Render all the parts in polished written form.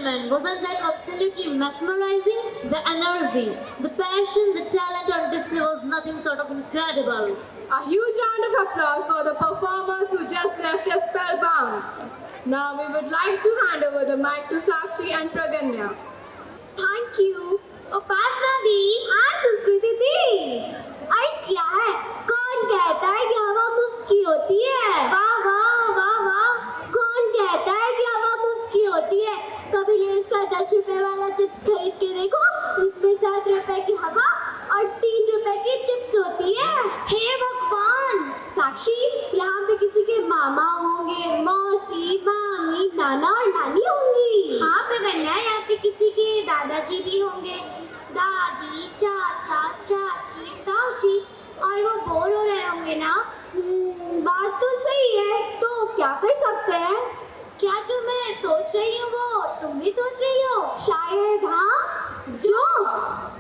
gentlemen, wasn't that absolutely mesmerizing? The energy, the passion, the talent on display was nothing short of incredible. A huge round of applause for the performers who just left us spellbound. Now we would like to hand over the mic to Sakshi and Praganya. Thank you Upasana दी हाँ संस्कृति दी अर्ज किया है कौन कहता है कि हवा मुफ्त की होती है वाह वाह वाह वाह कौन कहता है कि हवा मुफ्त की होती है कभी लेस का 10 रुपए वाला चिप्स खरीद के देखो उसमें 7 रुपए की हवा और 3 रुपए की चिप्स होती है हे भगवान साक्षी यहाँ पे किसी के मामा होंगे मौसी मामी नाना और नानी होंगी हाँ प्रगन्या यहाँ पे किसी के दादाजी भी होंगे दादी चाचा चाची ताऊजी और वो बोर हो रहे होंगे ना बात तो सही है तो क्या कर सकते हैं क्या जो मैं सोच रही हूँ वो तुम भी सोच रही हो शायद हाँ जोक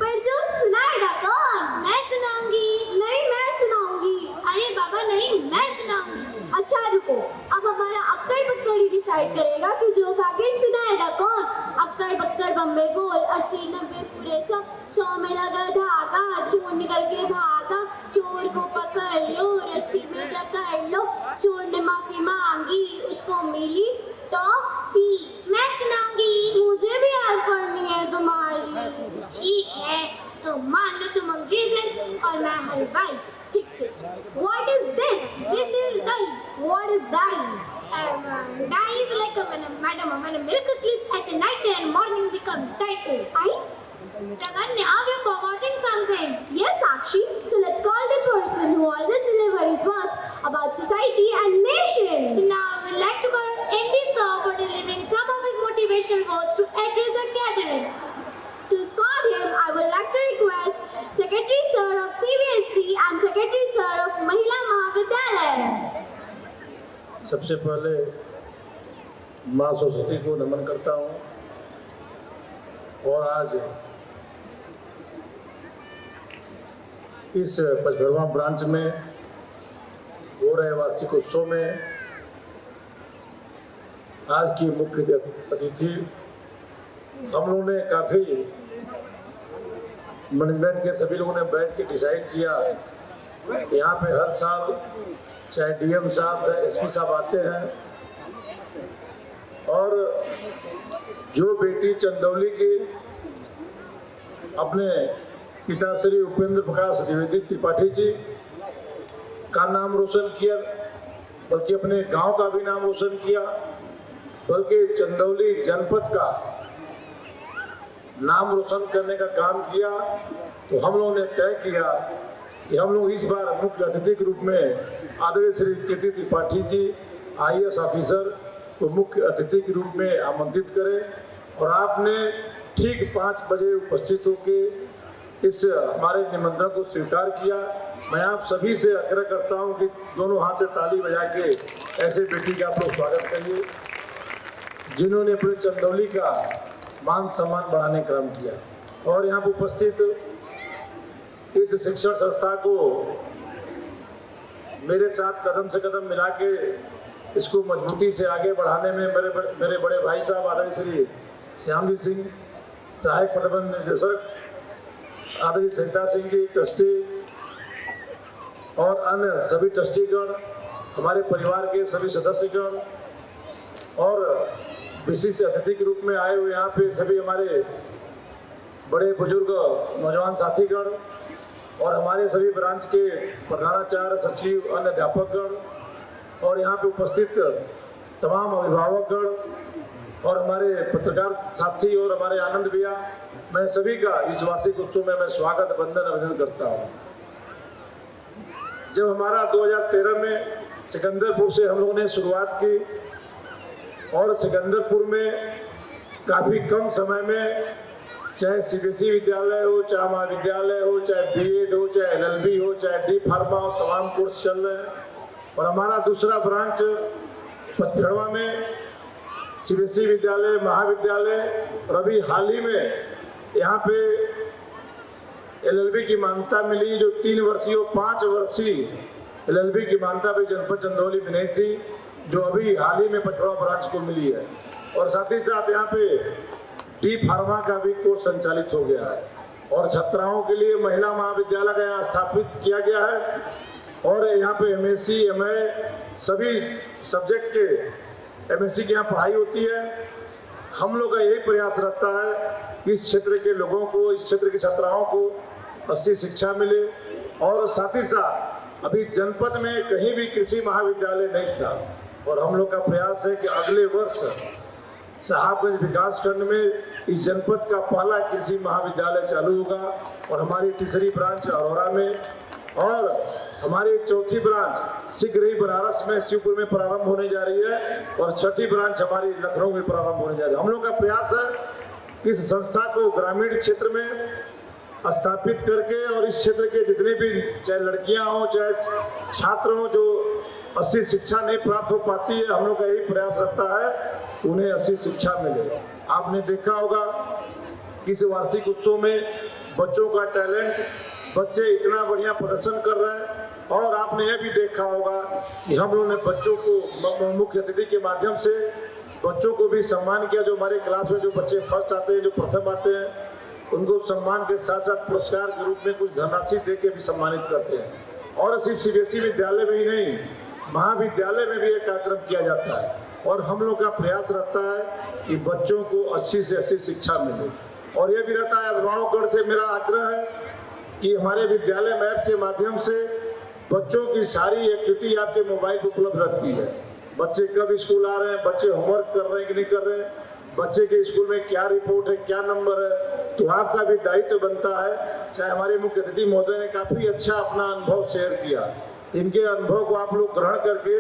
पर जोक सुनाएगा कौन मैं सुनाऊंगी नहीं मैं सुनाऊंगी अरे बाबा नहीं मैं सुनाऊंगी अच्छा रुको अब हमारा अक्कड़ बक्कड़ ही डिसाइड करेगा कि जोक आगे सुनाएगा कौन अक्कड़ बक्कड़ बम्बे बोल 80 90 पूरे 100 में लगा धागा चोर निकल के भागा चोर को पकड़ लो रस्सी में जकड़ लो चोर ने माफी मांगी उसको मिली टॉफी मैं सुनाऊंगी मुझे भी हेल्प करनी है तुम्हारी ठीक है तो मान लो तुम अंग्रेजन और मैं हलवाई ठीक ठीक What is this? This is dahi. What is dahi? Dahi is like when a milk sleeps at night and morning become title. Praganya, you're forgetting something. Yes, Sakshi. So let's call the person who always delivers his words about society and nation. So now I would like to call MD Sir for delivering some of his motivational words to address the gathering. To escort him, I would like to request Secretary Sir of CBSE and Secretary Sir of Mahila Mahavidyalaya. सबसे पहले माँ सरस्वती को नमन करता हूँ और आज इस 55वां branch में हो रहे वार्षिक उत्सव में आज की मुख्य अतिथि हम लोगों ने काफ़ी मैनेजमेंट के सभी लोगों ने बैठ के डिसाइड किया कि यहाँ पे हर साल चाहे डीएम साहब चाहे एसपी साहब आते हैं और जो बेटी चंदौली की अपने पिता श्री उपेंद्र प्रकाश द्विवेदी त्रिपाठी जी का नाम रोशन किया बल्कि अपने गांव का भी नाम रोशन किया बल्कि चंदौली जनपद का नाम रोशन करने का काम किया तो हम लोगों ने तय किया कि हम लोग इस बार मुख्य अतिथि के रूप में आदरणीय श्री कीर्ति त्रिपाठी जी आईएएस ऑफिसर को मुख्य अतिथि के रूप में आमंत्रित करें और आपने ठीक 5 बजे उपस्थित होकर इस हमारे निमंत्रण को स्वीकार किया। मैं आप सभी से आग्रह करता हूं कि दोनों हाथ से ताली बजा के ऐसे बेटी का आप लोग स्वागत करिए जिन्होंने अपने चंदौली का मान सम्मान बढ़ाने का काम किया और यहाँ पर उपस्थित इस शिक्षण संस्था को मेरे साथ कदम से कदम मिला के इसको मजबूती से आगे बढ़ाने में मेरे बड़े भाई साहब आदरणीय श्री श्यामजी सिंह सहायक प्रबंध निदेशक आदरणीय सरिता सिंह जी ट्रस्टी और अन्य सभी ट्रस्टीगण हमारे परिवार के सभी सदस्यगण और विशिष्ट अतिथि के रूप में आए हुए यहाँ पे सभी हमारे बड़े बुजुर्ग नौजवान साथीगण और हमारे सभी ब्रांच के प्रधानाचार्य सचिव अन्य अध्यापकगण और यहाँ पे उपस्थित तमाम अभिभावकगण और हमारे पत्रकार साथी और हमारे आनंद भैया मैं सभी का इस वार्षिक उत्सव में मैं स्वागत वंदन अभिनंदन करता हूँ। जब हमारा 2013 में सिकंदरपुर से हम लोगों ने शुरुआत की और सिकंदरपुर में काफ़ी कम समय में चाहे सीबीएसई विद्यालय हो चाहे महाविद्यालय हो चाहे बीएड हो चाहे एलएलबी हो चाहे डी फार्मा हो तमाम कोर्स चल रहे हैं और हमारा दूसरा ब्रांच 55वां में सीबीएसई विद्यालय महाविद्यालय और अभी हाल ही में यहाँ पे एलएलबी की मान्यता मिली जो 3 वर्षीय और 5 वर्षीय एलएलबी की मान्यता भी जनपद चंदौली में नहीं थी जो अभी हाल ही में 55वां ब्रांच को मिली है। और साथ ही साथ यहाँ पे डी फार्मा का भी कोर्स संचालित हो गया है और छात्राओं के लिए महिला महाविद्यालय का यहाँ स्थापित किया गया है और यहाँ पे MSc MA सभी सब्जेक्ट के MSc की यहाँ पढ़ाई होती है। हम लोग का यही प्रयास रहता है कि इस क्षेत्र के लोगों को, इस क्षेत्र की छात्राओं को अच्छी शिक्षा मिले और साथ ही साथ अभी जनपद में कहीं भी कृषि महाविद्यालय नहीं था और हम लोग का प्रयास है कि अगले वर्ष साहबगंज विकास खंड में इस जनपद का पहला कृषि महाविद्यालय चालू होगा और हमारी तीसरी ब्रांच अरोरा में और हमारी चौथी ब्रांच शीघ्र ही बनारस में शिवपुर में प्रारंभ होने जा रही है और छठी ब्रांच हमारी लखनऊ में प्रारंभ होने जा रही है। हम लोग का प्रयास है कि इस संस्था को ग्रामीण क्षेत्र में स्थापित करके और इस क्षेत्र के जितने भी चाहे लड़कियां हो चाहे छात्र हो जो अच्छी शिक्षा नहीं प्राप्त हो पाती है, हम लोग का यही प्रयास रहता है उन्हें अच्छी शिक्षा मिले। आपने देखा होगा कि इस वार्षिक उत्सव में बच्चों का टैलेंट, बच्चे इतना बढ़िया प्रदर्शन कर रहे हैं और आपने ये भी देखा होगा कि हम लोगों ने बच्चों को मुख्य अतिथि के माध्यम से बच्चों को भी सम्मान किया। जो हमारे क्लास में जो बच्चे फर्स्ट आते हैं, जो प्रथम आते हैं, उनको सम्मान के साथ साथ पुरस्कार के रूप में कुछ धनराशि दे के भी सम्मानित करते हैं। और सिर्फ CBSE विद्यालय में ही नहीं, महाविद्यालय में भी एक कार्यक्रम किया जाता है और हम लोग का प्रयास रहता है कि बच्चों को अच्छी से अच्छी शिक्षा मिले। और ये भी रहता है, अभिभावकगण से मेरा आग्रह है कि हमारे विद्यालय में ऐप के माध्यम से बच्चों की सारी एक्टिविटी आपके मोबाइल पर उपलब्ध रहती है। बच्चे कब स्कूल आ रहे हैं, बच्चे होमवर्क कर रहे हैं कि नहीं कर रहे हैं, बच्चे के स्कूल में क्या रिपोर्ट है, क्या नंबर है, तो आपका भी दायित्व बनता है। चाहे हमारे मुख्य अतिथि महोदय ने काफ़ी अच्छा अपना अनुभव शेयर किया, इनके अनुभव को आप लोग ग्रहण करके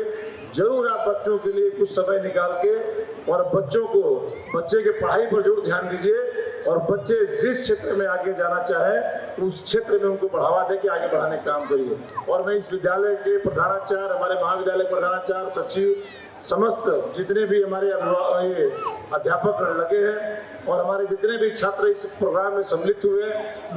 जरूर आप बच्चों के लिए कुछ समय निकाल के और बच्चे के पढ़ाई पर जरूर ध्यान दीजिए और बच्चे जिस क्षेत्र में आगे जाना चाहे उस क्षेत्र में उनको बढ़ावा दे के आगे बढ़ाने का काम करिए। और मैं इस विद्यालय के प्रधानाचार्य, हमारे महाविद्यालय के प्रधानाचार्य, सचिव, समस्त जितने भी हमारे अध्यापक लगे हैं और हमारे जितने भी छात्र इस प्रोग्राम में सम्मिलित हुए,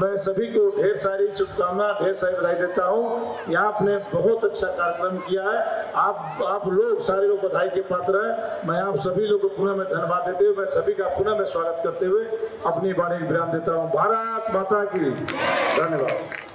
मैं सभी को ढेर सारी शुभकामना, ढेर सारी बधाई देता हूँ। यहाँ आपने बहुत अच्छा कार्यक्रम किया है, आप लोग सारे लोग बधाई के पात्र हैं। मैं आप सभी लोग को पुनः मैं धन्यवाद देते हुए मैं सभी का पुनः मैं स्वागत करते हुए अपनी वाणी विराम देता हूँ। भारत माता की धन्यवाद।